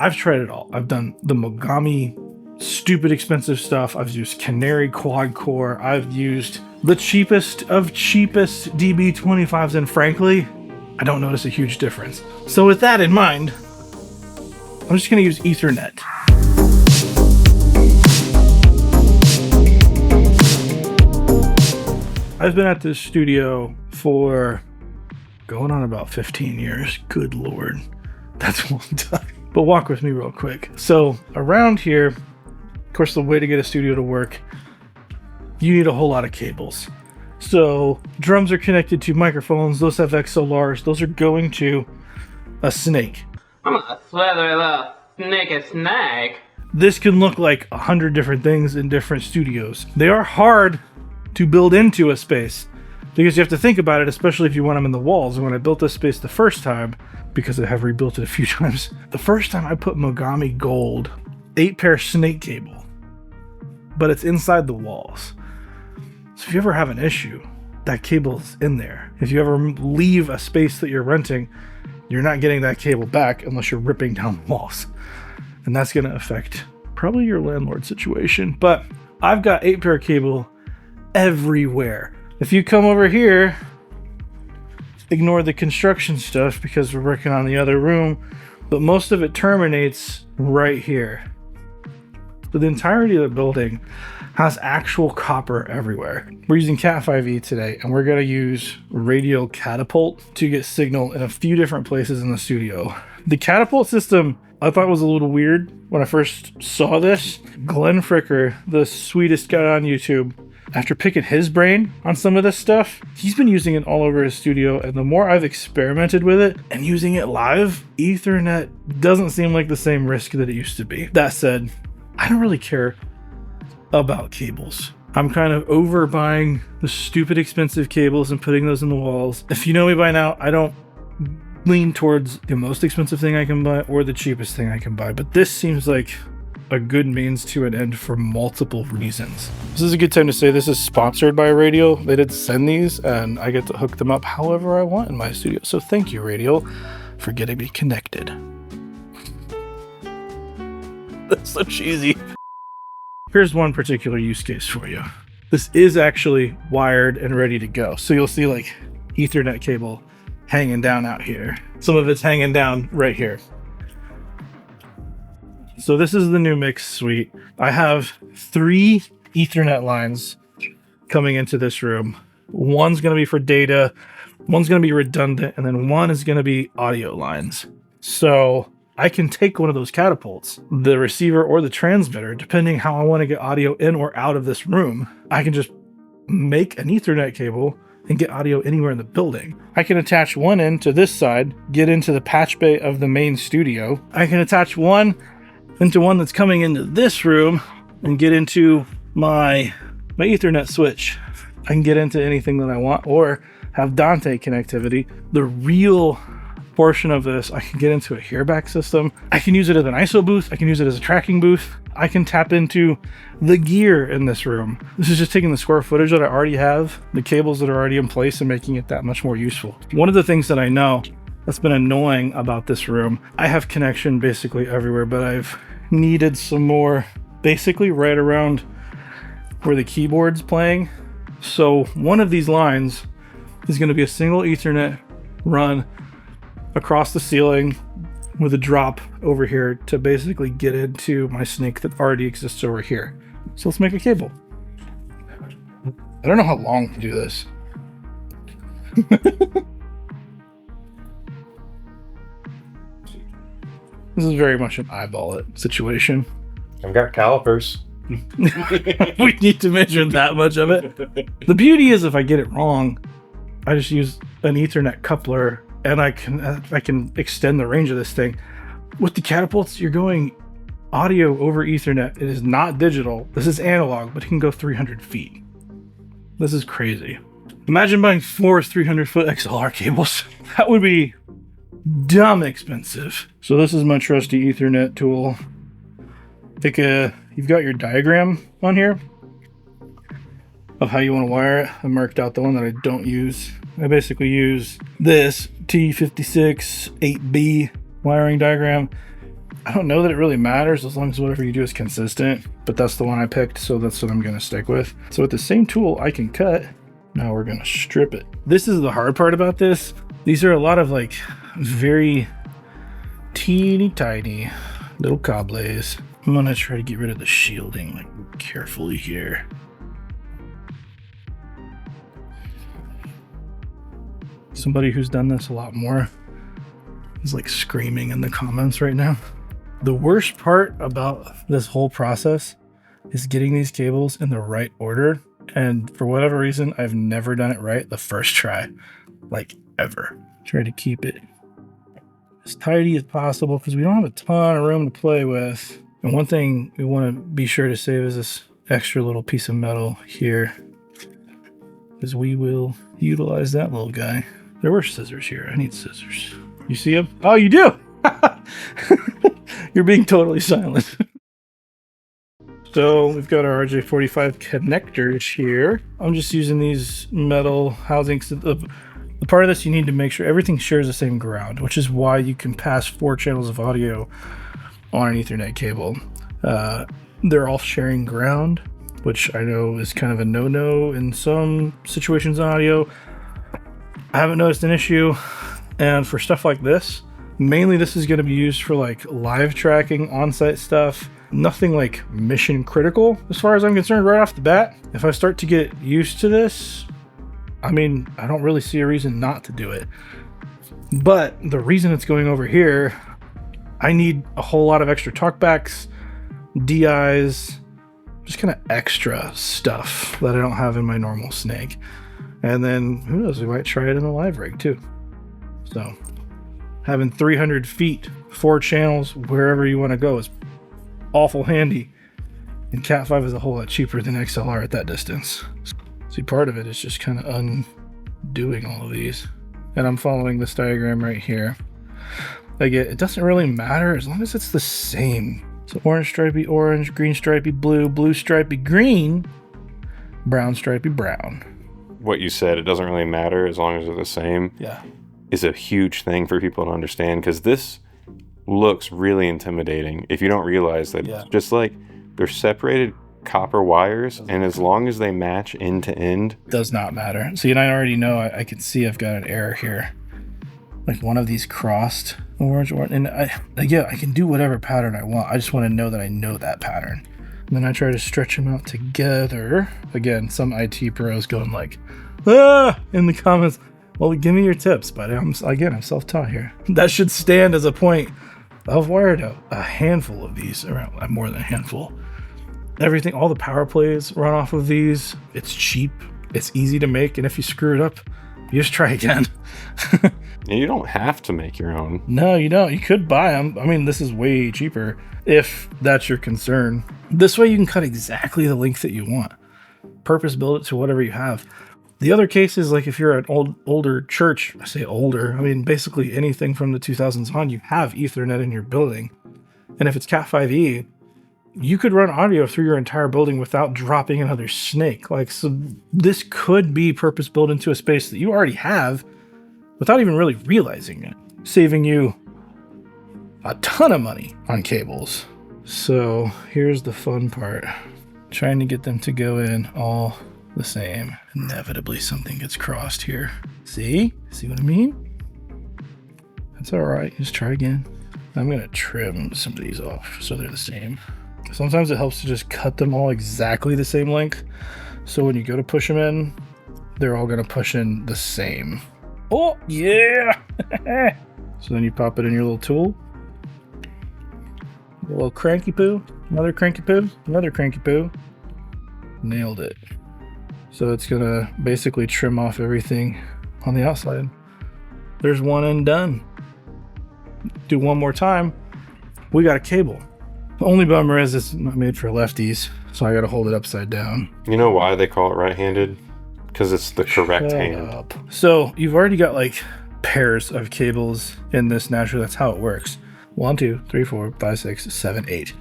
I've tried it all. I've done the Mogami stupid expensive stuff. I've used Canary quad core. I've used the cheapest of cheapest DB25s, and frankly, I don't notice a huge difference. So with that in mind, I'm just going to use Ethernet. I've been at this studio for going on about 15 years. Good Lord. That's a long time. But walk with me real quick. So around here, of course, the way to get a studio to work, you need a whole lot of cables. So drums are connected to microphones. Those have XLRs. Those are going to a snake. I'm gonna slither the snake a snag. This can look like 100 different things in different studios. They are hard to build into a space because you have to think about it, especially if you want them in the walls. And when I built this space the first time, because I have rebuilt it a few times, the first time I put Mogami Gold 8-pair snake cable, but it's inside the walls. So if you ever have an issue, that cable's in there. If you ever leave a space that you're renting, you're not getting that cable back unless you're ripping down the walls. And that's going to affect probably your landlord situation. But I've got 8-pair cable everywhere. If you come over here, ignore the construction stuff because we're working on the other room, but most of it terminates right here. So the entirety of the building has actual copper everywhere. We're using Cat5e today, and we're going to use Radial Catapult to get signal in a few different places in the studio. The Catapult system I thought was a little weird when I first saw this. Glenn Fricker, the sweetest guy on YouTube, after picking his brain on some of this stuff, he's been using it all over his studio, and the more I've experimented with it and using it live, Ethernet doesn't seem like the same risk that it used to be. That said, I don't really care about cables. I'm kind of over buying the stupid expensive cables and putting those in the walls. If you know me by now, I don't lean towards the most expensive thing I can buy or the cheapest thing I can buy, but this seems like a good means to an end for multiple reasons. This is a good time to say this is sponsored by Radial. They did send these and I get to hook them up however I want in my studio. So thank you, Radial, for getting me connected. That's so cheesy. Here's one particular use case for you. This is actually wired and ready to go. So you'll see like Ethernet cable hanging down out here. Some of it's hanging down right here. So this is the new mix suite. I have 3 Ethernet lines coming into this room. One's going to be for data, one's going to be redundant, and then one is going to be audio lines. So I can take one of those catapults, the receiver or the transmitter, depending how I want to get audio in or out of this room. I can just make an Ethernet cable and get audio anywhere in the building. I can attach one end to this side, get into the patch bay of the main studio. I can attach one into one that's coming into this room and get into my Ethernet switch. I can get into anything that I want or have Dante connectivity. The real portion of this, I can get into a hearback system. I can use it as an ISO booth. I can use it as a tracking booth. I can tap into the gear in this room. This is just taking the square footage that I already have, the cables that are already in place, and making it that much more useful. One of the things that I know that's been annoying about this room, I have connection basically everywhere, but I've needed some more basically right around where the keyboard's playing. So one of these lines is going to be a single Ethernet run across the ceiling with a drop over here to basically get into my snake that already exists over here. So let's make a cable. I don't know how long to do this. This is very much an eyeball it situation. I've got calipers. We need to measure that much of it. The beauty is if I get it wrong, I just use an Ethernet coupler and I can extend the range of this thing. With the catapults, you're going audio over Ethernet. It is not digital. This is analog, but it can go 300 feet. This is crazy. Imagine buying 4 300-foot XLR cables. That would be dumb expensive. So this is my trusty Ethernet tool. You've got your diagram on here of how you want to wire it. I marked out the one that I don't use. I basically use this T56 8B wiring diagram. I don't know that it really matters as long as whatever you do is consistent, but that's the one I picked, so that's what I'm gonna stick with. So with the same tool, I can cut. Now we're gonna strip it. This is the hard part about this. These are a lot of like very teeny tiny little cobbles. I'm gonna try to get rid of the shielding like carefully here. Somebody who's done this a lot more is like screaming in the comments right now. The worst part about this whole process is getting these cables in the right order. And for whatever reason, I've never done it right the first try, like ever. Try to keep it as tidy as possible because we don't have a ton of room to play with. And one thing we want to be sure to save is this extra little piece of metal here, because we will utilize that little guy. There were scissors here. I need scissors. You see them? Oh, you do! You're being totally silent. So we've got our RJ45 connectors here. I'm just using these metal housings. The part of this, you need to make sure everything shares the same ground, which is why you can pass 4 channels of audio on an Ethernet cable. They're all sharing ground, which I know is kind of a no-no in some situations in audio. I haven't noticed an issue. And for stuff like this, mainly this is going to be used for like live tracking, on-site stuff. Nothing like mission critical as far as I'm concerned right off the bat. If I start to get used to this, I mean, I don't really see a reason not to do it. But the reason it's going over here, I need a whole lot of extra talkbacks, DIs, just kind of extra stuff that I don't have in my normal snake. And then who knows, we might try it in the live rig too. So having 300 feet, 4 channels, wherever you want to go is awful handy. And Cat 5 is a whole lot cheaper than XLR at that distance. See, part of it is just kind of undoing all of these. And I'm following this diagram right here. Like it doesn't really matter as long as it's the same. So orange stripey orange, green stripey blue, blue stripey green, brown stripey brown. What you said, it doesn't really matter as long as they're the same. Yeah. Is a huge thing for people to understand, because this looks really intimidating if you don't realize that it's just like they're separated copper wires, and as long as they match end to end, does not matter. See, and I already know I can see I've got an error here. Like one of these crossed orange, and I can do whatever pattern I want. I just want to know that I know that pattern. And then I try to stretch them out together. Again, some IT pros going like, in the comments. Well, give me your tips, but I'm self-taught here. That should stand as a point. I've wired a handful of these, around more than a handful. Everything, all the power plays run off of these. It's cheap, it's easy to make, and if you screw it up, you just try again. and you don't have to make your own. No, you don't. You could buy them. I mean, this is way cheaper if that's your concern. This way you can cut exactly the length that you want. Purpose build it to whatever you have. The other case is like if you're an older church, I say older, I mean basically anything from the 2000s on, you have Ethernet in your building. And if it's Cat 5e, you could run audio through your entire building without dropping another snake. Like, so this could be purpose built into a space that you already have without even really realizing it, saving you a ton of money on cables. So here's the fun part, trying to get them to go in all the same. Inevitably something gets crossed here. See what I mean? That's all right, just try again. I'm gonna trim some of these off so they're the same. Sometimes it helps to just cut them all exactly the same length, so when you go to push them in, they're all gonna push in the same. Oh yeah. So then you pop it in your little tool, a little cranky poo, another cranky poo, another cranky poo. Nailed it. So it's gonna basically trim off everything on the outside. There's one and done. Do one more time. We got a cable. The only bummer is it's not made for lefties, so I gotta hold it upside down. You know why they call it right-handed? Because it's the correct hand. Up. So you've already got like pairs of cables in this naturally. That's how it works. 1, 2, 3, 4, 5, 6, 7, 8.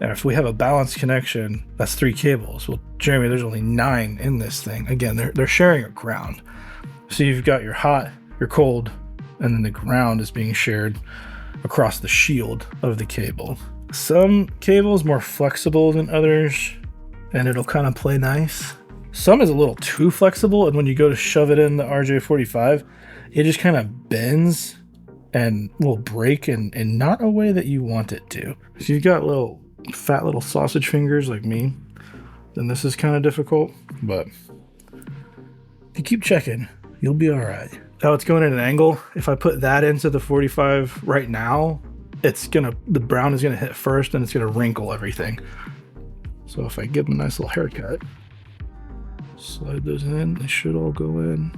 And if we have a balanced connection, that's 3 cables. Well, Jeremy, there's only 9 in this thing. Again, they're sharing a ground. So you've got your hot, your cold, and then the ground is being shared across the shield of the cable. Some cables more flexible than others, and it'll kind of play nice. Some is a little too flexible, and when you go to shove it in the RJ45, it just kind of bends and will break in not a way that you want it to. If you've got little fat little sausage fingers like me, then this is kind of difficult, but if you keep checking, you'll be all right. Now it's going at an angle. If I put that into the 45 right now, the brown is gonna hit first and it's gonna wrinkle everything. So if I give them a nice little haircut, slide those in, they should all go in.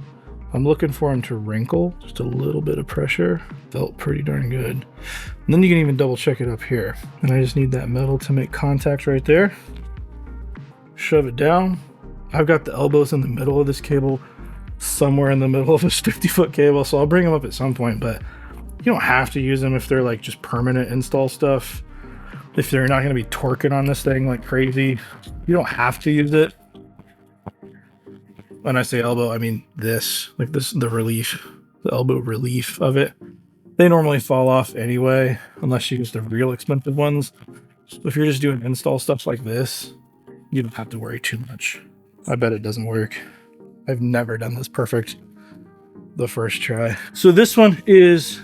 I'm looking for them to wrinkle, just a little bit of pressure. Felt pretty darn good. And then you can even double check it up here. And I just need that metal to make contact right there. Shove it down. I've got the elbows in the middle of this cable, somewhere in the middle of this 50-foot cable, so I'll bring them up at some point, but you don't have to use them if they're like just permanent install stuff. If they're not gonna be torquing on this thing like crazy, you don't have to use it. When I say elbow, I mean this, like this, the relief, the elbow relief of it. They normally fall off anyway, unless you use the real expensive ones. So if you're just doing install stuff like this, you don't have to worry too much. I bet it doesn't work. I've never done this perfect the first try. So this one is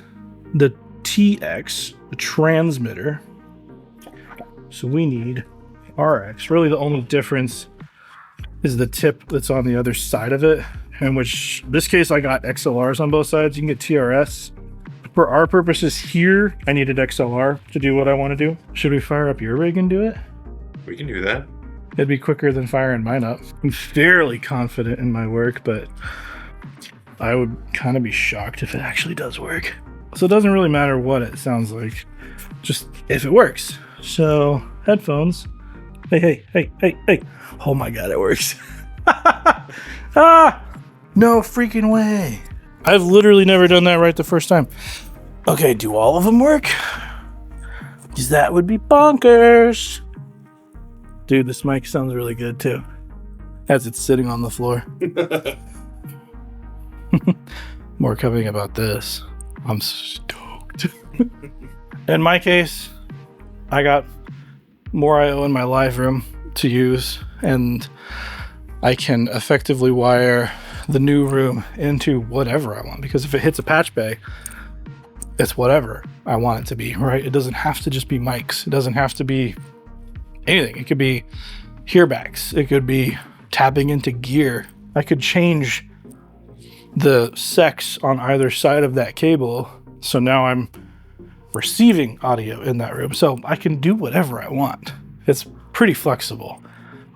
the TX, the transmitter. So we need RX. Really the only difference is the tip that's on the other side of it, in which in this case I got XLRs on both sides. You can get TRS. For our purposes here, I needed XLR to do what I want to do. Should we fire up your rig and do it? We can do that. It'd be quicker than firing mine up. I'm fairly confident in my work, but I would kind of be shocked if it actually does work. So it doesn't really matter what it sounds like, just if it works. So headphones. Hey. Oh my God, it works. No freaking way. I've literally never done that right the first time. Okay, do all of them work? Because that would be bonkers. Dude, this mic sounds really good too, as it's sitting on the floor. More coming about this. I'm stoked. In my case, I got more I/O in my live room to use, and I can effectively wire the new room into whatever I want, because if it hits a patch bay, it's whatever I want it to be, right? It doesn't have to just be mics. It doesn't have to be anything. It could be hearbacks. It could be tapping into gear. I could change the sex on either side of that cable, so now I'm receiving audio in that room. So I can do whatever I want. It's pretty flexible.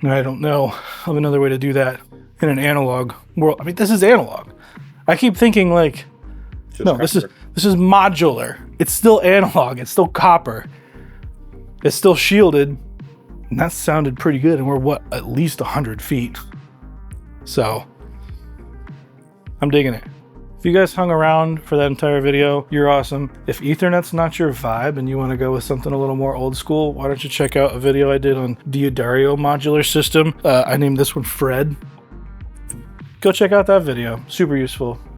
And I don't know of another way to do that in an analog world. I mean, this is analog. I keep thinking like, no, this is modular. It's still analog. It's still copper. It's still shielded. And that sounded pretty good. And we're at least 100 feet. So I'm digging it. If you guys hung around for that entire video, you're awesome. If Ethernet's not your vibe and you want to go with something a little more old school, why don't you check out a video I did on Diodario modular system. I named this one Fred. Go check out that video. Super useful.